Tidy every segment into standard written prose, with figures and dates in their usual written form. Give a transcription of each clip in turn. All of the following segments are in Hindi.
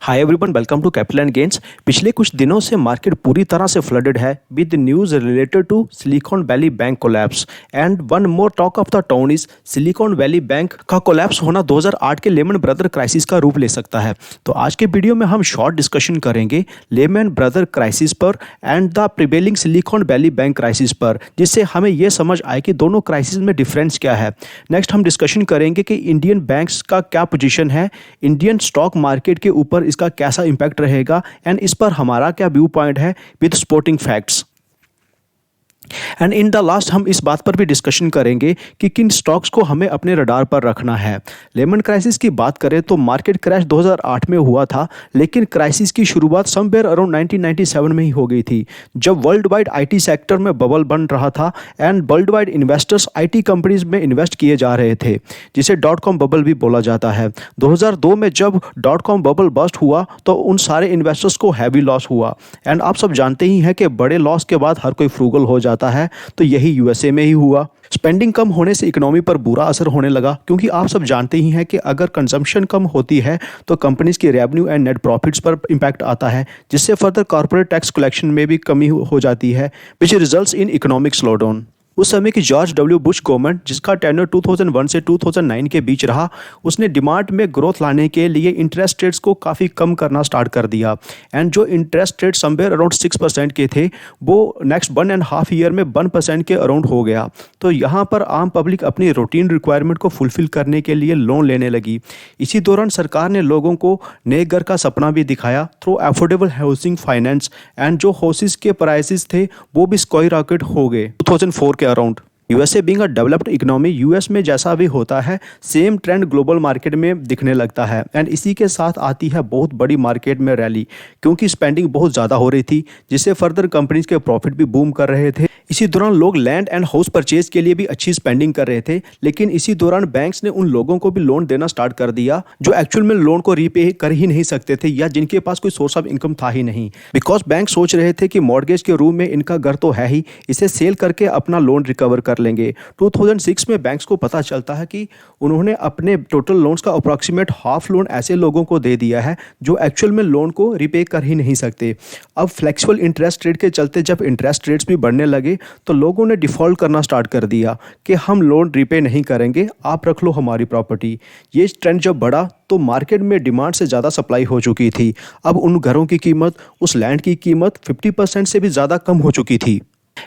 Hi everyone, welcome to capital and gains. पिछले कुछ दिनों से मार्केट पूरी तरह से फ्लडेड है with news related to Silicon Valley Bank collapse and one more talk of the town is Silicon Valley Bank का कोलैप्स होना 2008 के लेमन ब्रदर क्राइसिस का रूप ले सकता है। तो आज के वीडियो में हम शॉर्ट डिस्कशन करेंगे लेमन ब्रदर क्राइसिस पर and the prevailing silicon Valley bank crisis पर, जिससे हमें यह समझ आए कि दोनों क्राइसिस में डिफरेंस क्या है। नेक्स्ट हम डिस्कशन करेंगे कि इंडियन बैंक्स का क्या पोजीशन है, इंडियन स्टॉक मार्केट के ऊपर इसका कैसा इंपैक्ट रहेगा एंड इस पर हमारा क्या व्यू पॉइंट है with supporting facts. And in the last हम इस बात पर भी डिस्कशन करेंगे कि किन स्टॉक्स को हमें अपने रडार पर रखना है। लेमन क्राइसिस की बात करें तो मार्केट क्रैश 2008 में हुआ था, लेकिन क्राइसिस की शुरुआत समवेयर अराउंड 1997 में ही हो गई थी, जब वर्ल्ड वाइड आईटी सेक्टर में बबल बन रहा था and world wide investors IT companies में इन्वेस्ट किए जा रहे थे, जिसे .com बबल भी बोला जाता है। 2002 में जब .com बबल बस्ट हुआ तो उन सारे इन्वेस्टर्स को हैवी लॉस हुआ एंड आप सब जानते ही हैं कि बड़े लॉस के बाद हर कोई फ्रूगल हो जाता है, तो यही यूएसए में ही हुआ। स्पेंडिंग कम होने से इकोनॉमी पर बुरा असर होने लगा, क्योंकि आप सब जानते ही हैं कि अगर कंजम्पशन कम होती है तो कंपनीज की रेवेन्यू एंड नेट प्रॉफिट्स पर इंपैक्ट आता है, जिससे फर्दर कॉर्पोरेट टैक्स कलेक्शन में भी कमी हो जाती है, which results in economic slowdown. उस समय की जॉर्ज डब्ल्यू बुश गवर्नमेंट, जिसका टेन्योर 2001 से 2009 के बीच रहा, उसने डिमांड में ग्रोथ लाने के लिए इंटरेस्ट रेट्स को काफ़ी कम करना स्टार्ट कर दिया एंड जो इंटरेस्ट रेट समवेयर अराउंड 6% के थे वो नेक्स्ट 1.5 ईयर में 1% के अराउंड हो गया। तो यहाँ पर आम पब्लिक अपनी रूटीन रिक्वायरमेंट को फुलफिल करने के लिए लोन लेने लगी। इसी दौरान सरकार ने लोगों को नए घर का सपना भी दिखाया through affordable housing finance and जो हाउसेस के प्राइसेस थे वो भी स्काई रॉकेट हो गए 2004 के around. USA being a developed economy, US में जैसा भी होता है सेम ट्रेंड ग्लोबल मार्केट में दिखने लगता है एंड इसी के साथ आती है बहुत बड़ी मार्केट में रैली, क्योंकि स्पेंडिंग बहुत ज़्यादा हो रही थी, जिससे फर्दर कंपनीज के प्रॉफिट भी बूम कर रहे थे। इसी दौरान लोग लैंड एंड हाउस परचेज के लिए भी अच्छी स्पेंडिंग कर रहे थे, लेकिन इसी दौरान बैंक्स ने उन लोगों को भी लोन देना स्टार्ट कर दिया जो एक्चुअल में लोन को रीपे कर ही नहीं सकते थे या जिनके पास कोई सोर्स ऑफ इनकम था ही नहीं, बिकॉज बैंक सोच रहे थे कि मॉर्गेज के रूप में इनका घर तो है ही, इसे सेल करके अपना लोन रिकवर कर लेंगे। 2006 में बैंक्स को पता चलता है कि उन्होंने अपने टोटल लोन्स का अप्रॉक्सीमेट हाफ लोन ऐसे लोगों को दे दिया है जो एक्चुअल में लोन को रिपे कर ही नहीं सकते। अब फ्लेक्सिबल इंटरेस्ट रेट के चलते जब इंटरेस्ट रेट्स भी बढ़ने लगे तो लोगों ने डिफ़ॉल्ट करना स्टार्ट कर दिया कि हम लोन रिपे नहीं करेंगे, आप रख लो हमारी प्रॉपर्टी। ये ट्रेंड जब बढ़ा तो मार्केट में डिमांड से ज़्यादा सप्लाई हो चुकी थी। अब उन घरों की कीमत, उस लैंड की कीमत 50% से भी ज़्यादा कम हो चुकी थी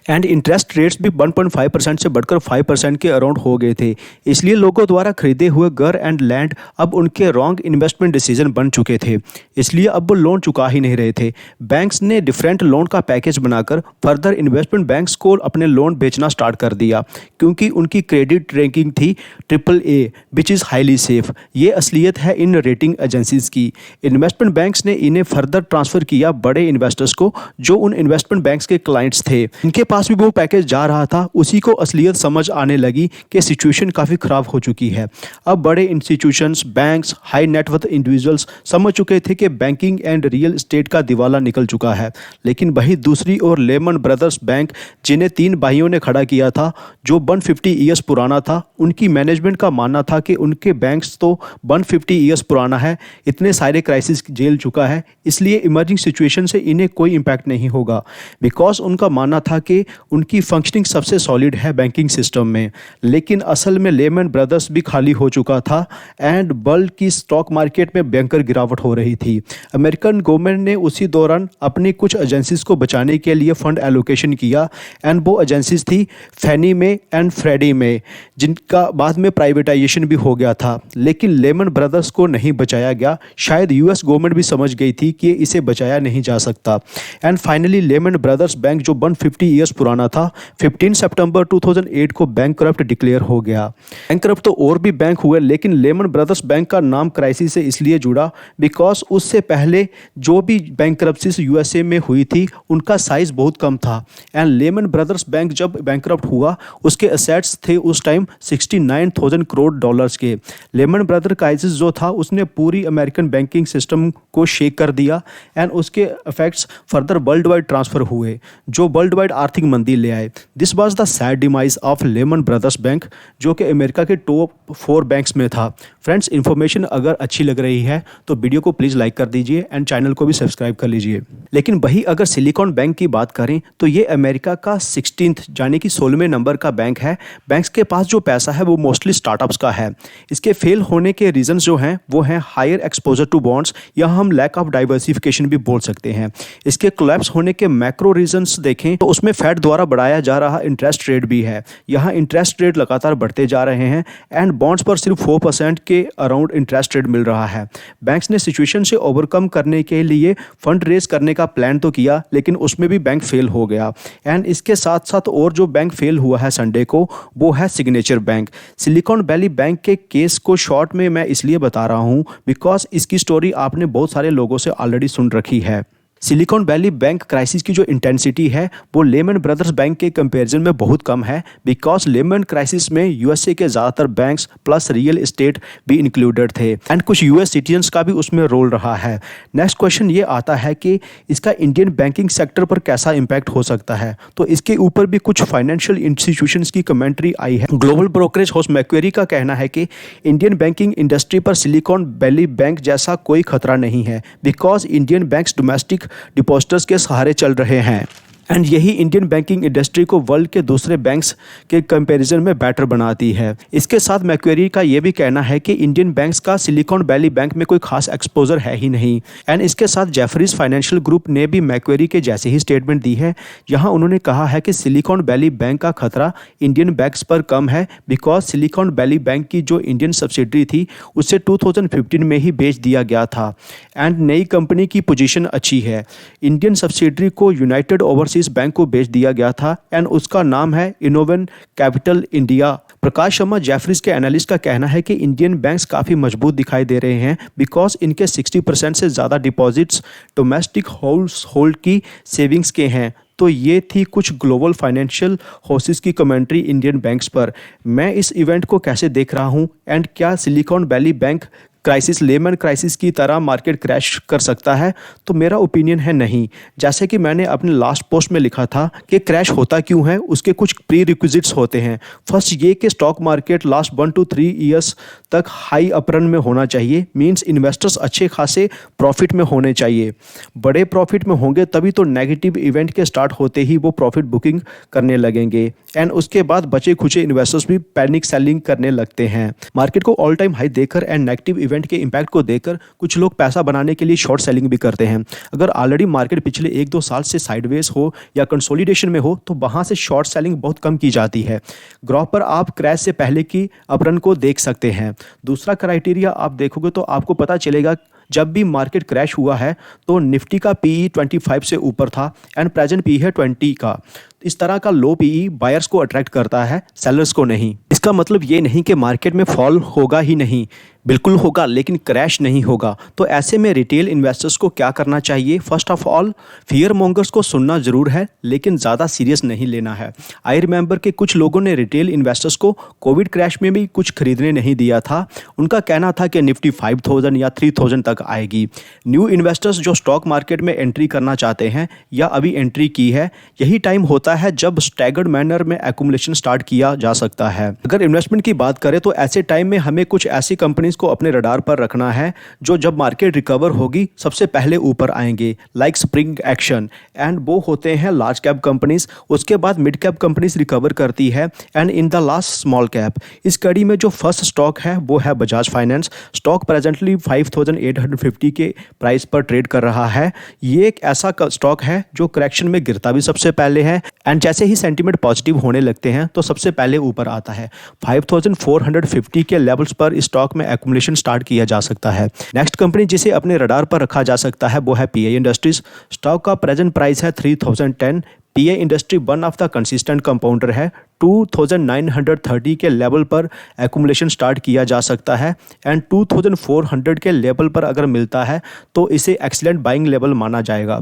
एंड इंटरेस्ट रेट्स भी 1.5% से बढ़कर 5% के अराउंड हो गए थे। इसलिए लोगों द्वारा खरीदे हुए घर एंड लैंड अब उनके रॉन्ग इन्वेस्टमेंट डिसीजन बन चुके थे, इसलिए अब वो लोन चुका ही नहीं रहे थे। बैंक्स ने डिफरेंट लोन का पैकेज बनाकर फर्दर इन्वेस्टमेंट बैंक्स को अपने लोन बेचना स्टार्ट कर दिया, क्योंकि उनकी क्रेडिट रैंकिंग थी AAA, which is highly safe. ये असलियत है इन रेटिंग एजेंसीज की। इन्वेस्टमेंट बैंक्स ने इन्हें फर्दर ट्रांसफ़र किया बड़े इन्वेस्टर्स को जो उन इन्वेस्टमेंट बैंक्स के क्लाइंट्स थे। के पास भी वो पैकेज जा रहा था, उसी को असलियत समझ आने लगी कि सिचुएशन काफ़ी ख़राब हो चुकी है। अब बड़े institutions, banks, high net worth individuals समझ चुके थे कि बैंकिंग एंड रियल एस्टेट का दिवाला निकल चुका है, लेकिन वही दूसरी ओर लेमन ब्रदर्स बैंक, जिन्हें 3 भाइयों ने खड़ा किया था, जो 150 ईयर्स पुराना था, उनकी मैनेजमेंट का मानना था कि उनके बैंक्स तो 150 ईयर्स पुराना है, इतने सारे क्राइसिस झेल चुका है, इसलिए इमर्जिंग सिचुएशन से इन्हें कोई इम्पैक्ट नहीं होगा, बिकॉज उनका मानना था कि उनकी फंक्शनिंग सबसे सॉलिड है बैंकिंग सिस्टम में। लेकिन असल में लेमन ब्रदर्स भी खाली हो चुका था एंड वर्ल्ड की स्टॉक मार्केट में भयंकर गिरावट हो रही थी। अमेरिकन गवर्नमेंट ने उसी दौरान अपनी कुछ एजेंसीज को बचाने के लिए फंड एलोकेशन किया एंड वो एजेंसीज थी फैनी में एंड फ्रेडी में, जिनका बाद में प्राइवेटाइजेशन भी हो गया था, लेकिन लेमन ब्रदर्स को नहीं बचाया गया। शायद यूएस गवर्नमेंट भी समझ गई थी कि इसे बचाया नहीं जा सकता and finally Lehman Brothers bank, जो 150 ईयर्स पुराना था, 15 सितंबर 2008 को बैंकरप्ट डिक्लेयर हो गया। बैंकरप्ट तो और भी बैंक हुए, लेकिन लेमन ब्रदर्स बैंक का नाम क्राइसिस से इसलिए जुड़ा बिकॉज उससे पहले जो भी बैंकरप्सीज यूएसए में हुई थी उनका साइज बहुत कम था एंड लेमन ब्रदर्स बैंक जब बैंकरप्ट हुआ उसके एसेट्स थे उस टाइम 69,000 करोड़ डॉलर्स के। लेमन ब्रदर क्राइसिस जो था उसने पूरी अमेरिकन बैंकिंग सिस्टम को शेक कर दिया एंड उसके effects further world wide transfer हुए। जो वर्ल्ड वाइड आर्थिक मंदी ले आए। This was the sad demise of Lehman Brothers bank, जो कि अमेरिका के टॉप 4 बैंक्स में था। फ्रेंड्स, इन्फॉर्मेशन अगर अच्छी लग रही है तो वीडियो को प्लीज़ लाइक कर दीजिए एंड चैनल को भी सब्सक्राइब कर लीजिए। लेकिन वही अगर सिलिकॉन बैंक की बात करें तो ये अमेरिका का 16th यानी कि 16वें नंबर का बैंक है। बैंक्स के पास जो पैसा है वो मोस्टली स्टार्टअप्स का है। इसके फेल होने के रीजंस जो हैं वो हैं हायर एक्सपोजर टू बॉन्ड्स, या हम लैक ऑफ डाइवर्सिफिकेशन भी बोल सकते हैं। इसके कोलैप्स होने के मैक्रो रीजंस देखें तो उसमें फेड द्वारा बढ़ाया जा रहा इंटरेस्ट रेट भी है। यहाँ इंटरेस्ट रेट लगातार बढ़ते जा रहे हैं एंड बॉन्ड्स पर सिर्फ 4% के अराउंड इंटरेस्ट रेट मिल रहा है। बैंक्स ने सिचुएशन से ओवरकम करने के लिए फंड रेज करने का प्लान तो किया, लेकिन उसमें भी बैंक फेल हो गया। एंड इसके साथ साथ और जो बैंक फेल हुआ है संडे को, वो है signature bank. Silicon Valley bank के केस को शॉर्ट में मैं इसलिए बता रहा हूँ बिकॉज इसकी स्टोरी आपने बहुत सारे लोगों से ऑलरेडी सुन रखी है। सिलिकॉन वैली बैंक क्राइसिस की जो इंटेंसिटी है वो लेमन ब्रदर्स बैंक के कंपैरिजन में बहुत कम है, बिकॉज लेमन क्राइसिस में यूएसए के ज़्यादातर बैंक्स प्लस रियल एस्टेट भी इंक्लूडेड थे एंड कुछ यूएस सिटीजन्स का भी उसमें रोल रहा है। नेक्स्ट क्वेश्चन ये आता है कि इसका इंडियन बैंकिंग सेक्टर पर कैसा इम्पैक्ट हो सकता है। तो इसके ऊपर भी कुछ फाइनेंशियल इंस्टीट्यूशंस की कमेंट्री आई है। ग्लोबल ब्रोकरेज हाउस मैक्वेरी का कहना है कि इंडियन बैंकिंग इंडस्ट्री पर सिलिकॉन वैली बैंक जैसा कोई खतरा नहीं है, because Indian banks domestic depositors के सहारे चल रहे हैं एंड यही इंडियन बैंकिंग इंडस्ट्री को वर्ल्ड के दूसरे बैंक्स के कंपैरिजन में बेटर बनाती है। इसके साथ मैक्वेरी का ये भी कहना है कि इंडियन बैंक्स का सिलिकॉन वैली बैंक में कोई खास एक्सपोजर है ही नहीं। एंड इसके साथ जेफरीज फाइनेंशियल ग्रुप ने भी मैक्वेरी के जैसे ही स्टेटमेंट दी है। यहाँ उन्होंने कहा है कि सिलिकॉन वैली बैंक का खतरा इंडियन बैंक्स पर कम है, बिकॉज सिलिकॉन वैली बैंक की जो इंडियन सब्सिडरी थी उसे 2015 में ही बेच दिया गया था एंड नई कंपनी की पोजीशन अच्छी है। इंडियन सब्सिडरी को यूनाइटेड ओवरसीज बैंक को बेच दिया गया था एंड उसका नाम है इनोवेन capital India. Prakash Sharma Jefferies के एनालिस्ट का कहना है कि इंडियन बैंक्स काफ़ी मजबूत दिखाई दे रहे हैं, बिकॉज इनके 60% से ज़्यादा डिपॉजिट्स डोमेस्टिक हाउस होल्ड की सेविंग्स के हैं। तो ये थी कुछ ग्लोबल फाइनेंशियल हाउसेस की कमेंट्री इंडियन बैंक्स पर। मैं इस इवेंट को कैसे देख रहा हूँ एंड क्या silicon Valley bank crisis lemon crisis की तरह मार्केट क्रैश कर सकता है, तो मेरा ओपिनियन है नहीं। जैसे कि मैंने अपने लास्ट पोस्ट में लिखा था कि क्रैश होता क्यों है, उसके कुछ प्री रिक्विजिट्स होते हैं। फर्स्ट ये कि stock market last 1 to 3 years तक हाई अपरन में होना चाहिए, मींस इन्वेस्टर्स अच्छे खासे प्रॉफिट में होने चाहिए। बड़े प्रॉफिट में होंगे तभी तो नेगेटिव इवेंट के स्टार्ट होते ही वो प्रॉफिट बुकिंग करने लगेंगे एंड उसके बाद बचे खुचे इन्वेस्टर्स भी पैनिक सेलिंग करने लगते हैं। मार्केट को ऑल टाइम हाई देकर एंड नेगेटिव इवेंट के इम्पैक्ट को देखकर कुछ लोग पैसा बनाने के लिए शॉर्ट सेलिंग भी करते हैं। अगर ऑलरेडी मार्केट पिछले 1-2 साल से साइडवेज हो या कंसोलिडेशन में हो तो वहां से शॉर्ट सेलिंग बहुत कम की जाती है। ग्राफ पर आप क्रैश से पहले की अपरन को देख सकते हैं। दूसरा क्राइटेरिया आप देखोगे तो आपको पता चलेगा जब भी मार्केट क्रैश हुआ है तो निफ्टी का पीई 25 से ऊपर था एंड प्रेजेंट पीई है 20 का। इस तरह का लो पीई बायर्स को अट्रैक्ट करता है, सेलर्स को नहीं। इसका मतलब ये नहीं कि मार्केट में फॉल होगा ही नहीं, बिल्कुल होगा, लेकिन क्रैश नहीं होगा। तो ऐसे में रिटेल इन्वेस्टर्स को क्या करना चाहिए? First of all fear mongers को सुनना जरूर है, लेकिन ज़्यादा सीरियस नहीं लेना है। आई रिमेंबर कि कुछ लोगों ने रिटेल इन्वेस्टर्स को कोविड क्रैश में भी कुछ खरीदने नहीं दिया था। उनका कहना था कि निफ्टी 5000 या 3000 तक आएगी। न्यू इन्वेस्टर्स जो स्टॉक मार्केट में एंट्री करना चाहते हैं या अभी एंट्री की है, यही टाइम होता है जब स्टैगर्ड मैनर में एक्यूमुलेशन स्टार्ट किया जा सकता है। अगर इन्वेस्टमेंट की बात करें तो ऐसे टाइम में हमें कुछ ऐसी कंपनीज को अपने रडार पर रखना है जो जब मार्केट रिकवर होगी सबसे पहले ऊपर आएंगे, लाइक स्प्रिंग एक्शन, एंड वो होते हैं लार्ज कैप कंपनीज। उसके बाद मिड कैप कंपनीज रिकवर करती है and in the last small cap. इस कड़ी में जो फर्स्ट स्टॉक है वो है बजाज फाइनेंस। स्टॉक प्रेजेंटली 5850 के प्राइस पर ट्रेड कर रहा है। ये एक ऐसा स्टॉक है जो करेक्शन में गिरता भी सबसे पहले है एंड जैसे ही सेंटीमेंट पॉजिटिव होने लगते हैं तो सबसे पहले ऊपर आता है। 5450 के लेवल्स पर इस स्टॉक में एक्यूमुलेशन स्टार्ट किया जा सकता है। नेक्स्ट कंपनी जिसे अपने रडार पर रखा जा सकता है वो है पीआई इंडस्ट्रीज। स्टॉक का प्रेजेंट प्राइस है 3010। Pi industry one of the consistent compounder है। 2930 के लेवल पर एक्यूमुलेशन स्टार्ट किया जा सकता है एंड 2400 के लेवल पर अगर मिलता है तो इसे एक्सीलेंट बाइंग लेवल माना जाएगा।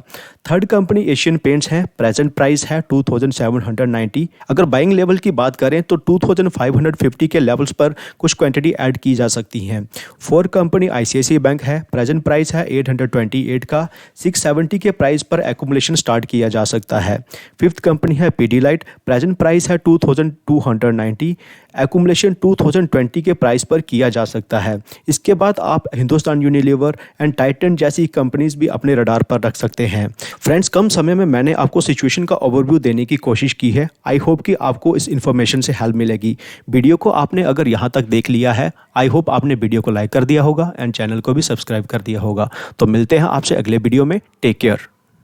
थर्ड कंपनी एशियन पेंट्स है, प्रेजेंट प्राइस है 2790। अगर बाइंग लेवल की बात करें तो 2550 के लेवल्स पर कुछ क्वांटिटी ऐड की जा सकती हैं। फोर्थ कंपनी आईसीआईसीआई बैंक है, प्रेजेंट प्राइस है 828 का, 670 के प्राइस पर एक्यूमुलेशन स्टार्ट किया जा सकता है। फिफ्थ कंपनी है पीडीलाइट, प्रेजेंट प्राइस है 2290, एक्यूमुलेशन 2020 के प्राइस पर किया जा सकता है। इसके बाद आप हिंदुस्तान यूनिलीवर एंड टाइटन जैसी कंपनीज भी अपने रडार पर रख सकते हैं। फ्रेंड्स, कम समय में मैंने आपको सिचुएशन का ओवरव्यू देने की कोशिश की है। आई होप कि आपको इस इन्फॉर्मेशन से हेल्प मिलेगी। वीडियो को आपने अगर यहाँ तक देख लिया है, आई होप आपने वीडियो को लाइक कर दिया होगा एंड चैनल को भी सब्सक्राइब कर दिया होगा। तो मिलते हैं आपसे अगले वीडियो में। Take care.